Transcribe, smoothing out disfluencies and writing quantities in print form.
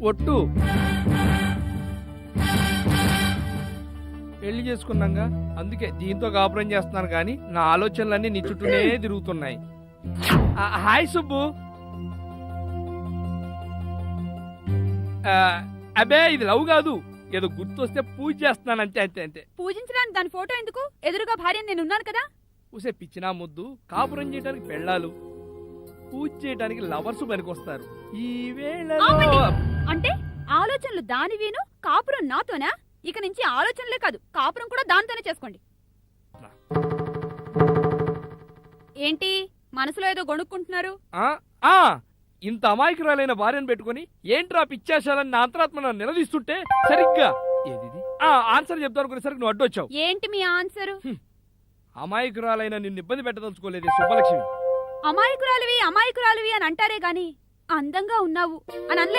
ఒట్టు పెళ్లి చేసుకున్నాగా, అందుకే దీంతో కాపురం చేస్తున్నాను కానీ నా ఆలోచనలన్నీ నీ చుట్టూనే తిరుగుతున్నాయి. హాయ్ సుబ్బు. అబే ఇది లవ్ కాదు, ఏదో గుర్తొస్తే పూజ చేస్తున్నాను అంతే అంతే అంతే. పూజించడానికి దాని ఫోటో ఎందుకు? ఎదురుగా భార్య నేను ఉన్నాను కదా. ఊసే పిచ్చినా ముద్దు, కాపురం చేయడానికి పెళ్ళాలు, పూజ చేయడానికి లవర్స్ పనికొస్తారు. ఈ వేళలో అంటే ఆలోచనలు దానివేను, కాపురం నాతోనా? ఇక నుంచి ఆలోచనలే కాదు, కాపురం కూడా దాంతోనే చేసుకోండి. ఏంటి మనసులో ఏదో గొణుక్కుంటున్నారు? ఇంత అమాయకురాలైన భార్యను పెట్టుకుని ఏంట్రా పిచ్చేశాలని నా అంతరాత్మ నన్ను నిలదీస్తుంటే సరిగ్గా ఏది ఆన్సర్ చెప్తాను అనుకునేసరికి నువ్వు అడ్డొచ్చావు. ఏంటి మీ ఆన్సరు? అమాయకురాలైన నిన్ను ఇబ్బంది పెట్టదలుచుకోలేదు సుబ్బలక్ష్మి. అమాయకురాలివి అమాయకురాలివి అని అంటారే గాని అందంగా ఉన్నావు అని అనలేదా?